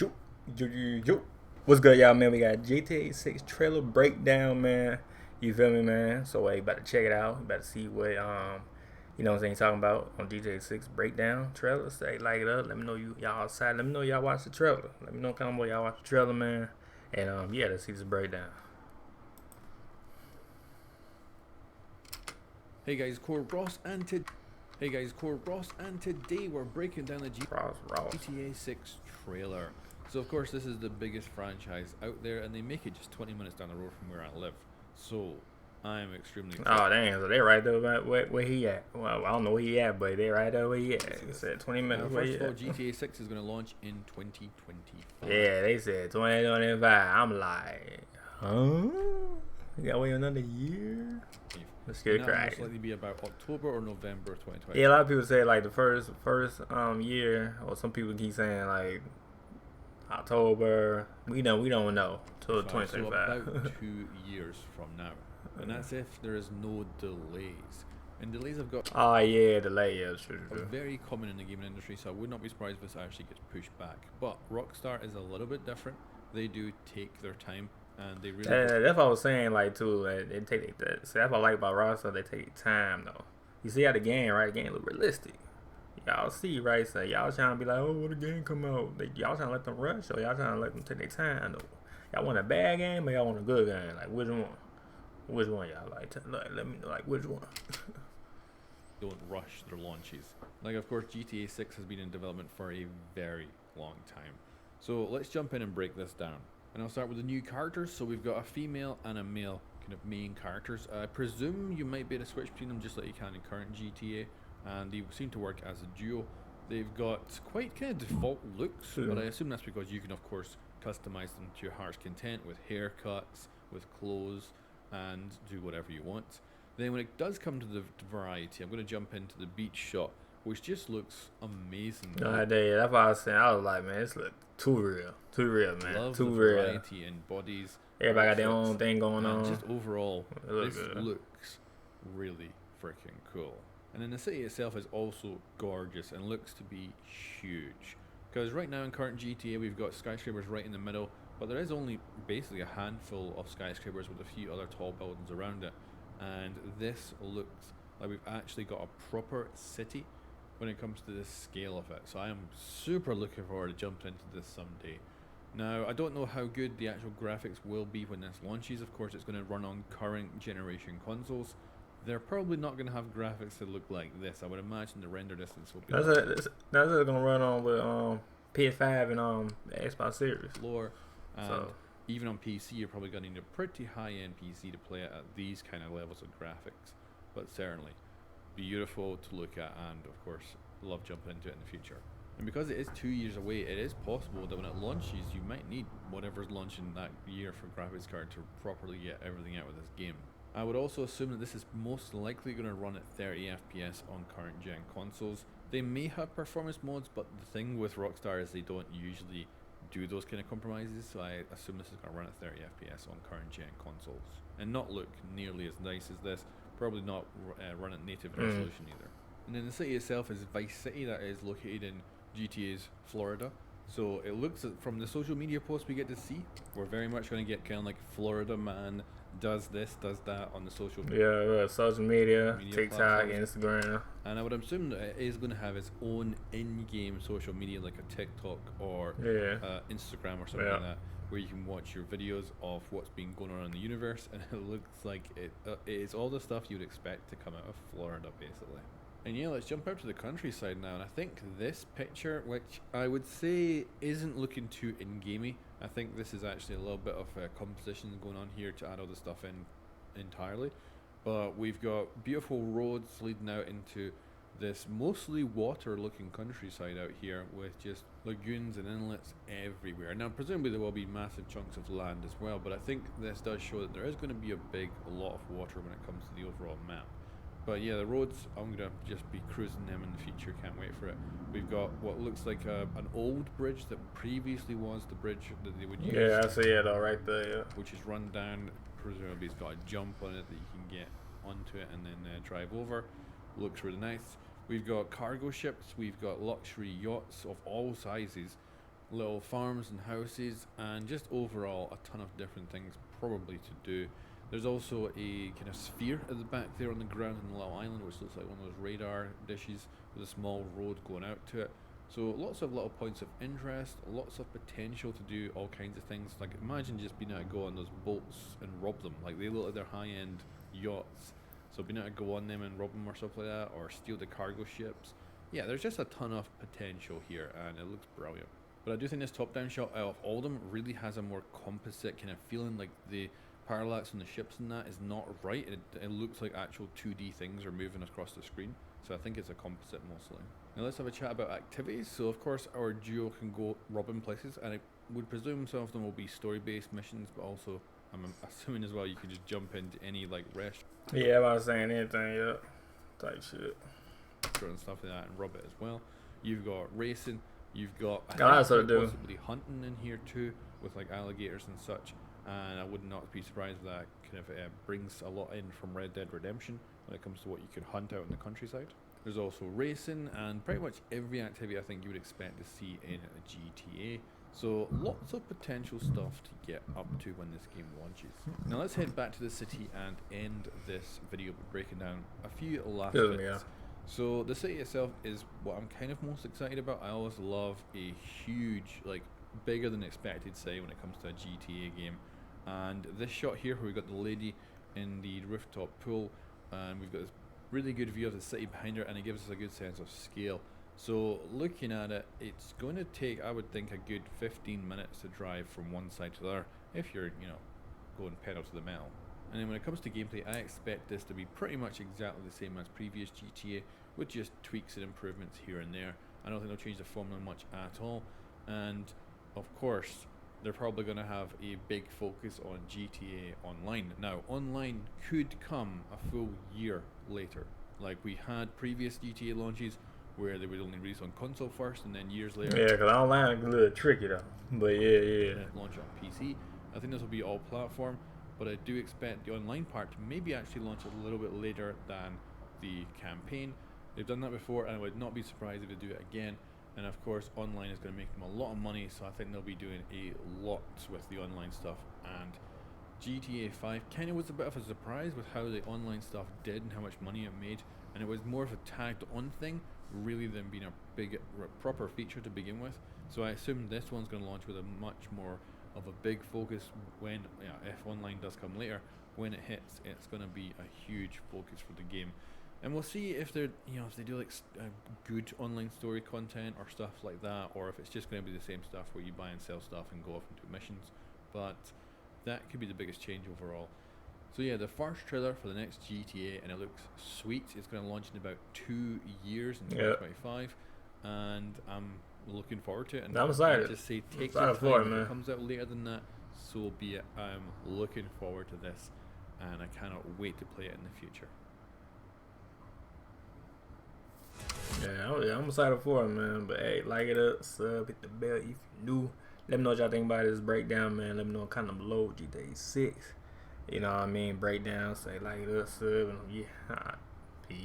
Yo, yo, yo, yo. What's good, y'all, man? We got GTA 6 trailer breakdown, man. You feel me, man? So, you about to check it out. You about to see what, you know what I'm saying, talking about on GTA 6 breakdown trailer. Say, like it up. Let me know y'all outside. Let me know y'all watch the trailer. Let me know kind of y'all watch the trailer, man. And, yeah, let's see this breakdown. Hey guys, Core Ross, and today we're breaking down the GTA 6 trailer. So of course this is the biggest franchise out there, and they make it just 20 minutes down the road from where I live. So I'm extremely excited. Oh damn, so they right there about where he at. Well, I don't know where he at, but they right there where he at. They said 20 minutes. First of all, GTA 6 is going to launch in 2025. Yeah, they said 2025. I'm like, huh? You gotta wait another year? Let's get it cracking. Most likely be about October or November 2020. Yeah, a lot of people say like the first year, or some people keep saying like October. We don't know till 2025. So about 2 years from now, and that's if there is no delays. And delays have got delay, yeah, true. Very common in the gaming industry, so I would not be surprised if this actually gets pushed back. But Rockstar is a little bit different. They do take their time. And they really that's what I was saying, like, too. They take that. See, that's what I like about Rockstar. They take time, though. You see how the game, right? The game look realistic. Y'all see, right? So y'all trying to be like, oh, when the game come out? Y'all trying to let them rush, or y'all trying to let them take their time, though? Y'all want a bad game, or y'all want a good game? Like, which one? Which one y'all like? Let me know, like, which one? Don't rush their launches. Like, of course, GTA 6 has been in development for a very long time. So let's jump in and break this down. And I'll start with the new characters. So we've got a female and a male kind of main characters. I presume you might be able to switch between them just like you can in current GTA. And they seem to work as a duo. They've got quite kind of default looks, but I assume that's because you can, of course, customize them to your heart's content with haircuts, with clothes, and do whatever you want. Then when it does come to the variety, I'm going to jump into the beach shot, which just looks amazing. That's why I was saying, I was like, man, this looks too real, man. Love too the real. Variety in bodies. Everybody got their own thing going on. Just overall, this good. looks really freaking cool. And then the city itself is also gorgeous and looks to be huge. Because right now in current GTA we've got skyscrapers right in the middle, but there is only basically a handful of skyscrapers with a few other tall buildings around it. And this looks like we've actually got a proper city when it comes to the scale of it. So I am super looking forward to jumping into this someday. Now, I don't know how good the actual graphics will be when this launches. Of course, it's going to run on current generation consoles. They're probably not going to have graphics that look like this. I would imagine the render distance will be that's going to run on with PS5 and the Xbox Series. Lower. And even on PC, you're probably going to need a pretty high-end PC to play it at these kind of levels of graphics. But certainly beautiful to look at, and of course love jumping into it in the future. And because it is 2 years away, it is possible that when it launches you might need whatever's launching that year for graphics card to properly get everything out of this game. I would also assume that this is most likely going to run at 30 FPS on current gen consoles. They may have performance modes, but the thing with Rockstar is they don't usually do those kind of compromises, so I assume this is going to run at 30 FPS on current gen consoles and not look nearly as nice as this. Probably not run at native resolution either. And then the city itself is Vice City, that is located in GTA's Florida. So it looks from the social media posts we get to see, we're very much going to get kind of like Florida man does this, does that on the social media. Yeah, social media TikTok, platforms. Instagram. And I would assume that it is going to have its own in-game social media like a TikTok or Instagram or something like that, where you can watch your videos of what's been going on in the universe, and it looks like it is all the stuff you would expect to come out of Florida, basically. And yeah, let's jump out to the countryside now, and I think this picture, which I would say isn't looking too in-gamey, I think this is actually a little bit of composition going on here to add all the stuff in entirely. But we've got beautiful roads leading out into this mostly water looking countryside out here with just lagoons and inlets everywhere. Now presumably there will be massive chunks of land as well, but I think this does show that there is going to be a lot of water when it comes to the overall map. But yeah, the roads, I'm going to just be cruising them in the future, can't wait for it. We've got what looks like an old bridge that previously was the bridge that they would use. Yeah, I see it all right there, yeah. Which is run down, presumably it's got a jump on it that you can get onto it and then drive over. Looks really nice. We've got cargo ships, we've got luxury yachts of all sizes, little farms and houses, and just overall a ton of different things probably to do. There's also a kind of sphere at the back there on the ground in the little island, which looks like one of those radar dishes with a small road going out to it. So lots of little points of interest, lots of potential to do all kinds of things. Like imagine just being able to go on those boats and rob them. Like they look like they're high-end yachts. So being able to go on them and rob them or stuff like that, or steal the cargo ships. Yeah, there's just a ton of potential here, and it looks brilliant. But I do think this top-down shot out of all of them really has a more composite kind of feeling. Like the parallax on the ships and that is not right. It looks like actual 2D things are moving across the screen. So I think it's a composite mostly. Now let's have a chat about activities. So of course our duo can go robbing places, and I would presume some of them will be story-based missions, but also I'm assuming as well you can just jump into any like restaurant. Yeah, I was saying anything, yeah, type shit. And stuff like that, and rob it as well. You've got racing. You've got possibly hunting in here too, with like alligators and such. And I would not be surprised if that kind of brings a lot in from Red Dead Redemption when it comes to what you can hunt out in the countryside. There's also racing and pretty much every activity I think you would expect to see in a GTA. So lots of potential stuff to get up to when this game launches. Now let's head back to the city and end this video by breaking down a few last bits. Yeah. So the city itself is what I'm kind of most excited about. I always love a huge, like bigger than expected city when it comes to a GTA game. And this shot here where we've got the lady in the rooftop pool, and we've got this really good view of the city behind her, and it gives us a good sense of scale. So looking at it, it's going to take, I would think, a good 15 minutes to drive from one side to the other if you're, you know, going pedal to the metal. And then when it comes to gameplay, I expect this to be pretty much exactly the same as previous GTA, with just tweaks and improvements here and there. I don't think they'll change the formula much at all. And of course, they're probably going to have a big focus on GTA Online. Now, Online could come a full year later. Like we had previous GTA launches where they would only release on console first and then years later. Yeah, because Online is a little tricky though. But yeah. Launch on PC. I think this will be all platform, but I do expect the online part to maybe actually launch a little bit later than the campaign. They've done that before, and I would not be surprised if they do it again. And of course, online is going to make them a lot of money, so I think they'll be doing a lot with the online stuff. And GTA 5 kind of was a bit of a surprise with how the online stuff did and how much money it made, and it was more of a tagged on thing really than being a big proper feature to begin with. So I assume this one's going to launch with a much more of a big focus when, if online does come later, when it hits, it's going to be a huge focus for the game. And we'll see if they're, if they do like good online story content or stuff like that, or if it's just going to be the same stuff where you buy and sell stuff and go off into missions. But that could be the biggest change overall. So yeah, the first trailer for the next GTA, and it looks sweet. It's going to launch in about 2 years in 2025, and I'm looking forward to it. And I'm excited. Just say take your time. If it comes out later than that, so be it. I'm looking forward to this, and I cannot wait to play it in the future. Yeah, I'm excited for it, man. But hey, like it up, sub, hit the bell if you new. Let me know what y'all think about this breakdown, man. Let me know kind of below GTA 6. You know what I mean? Breakdown, say like it up, sub, and yeah, peace.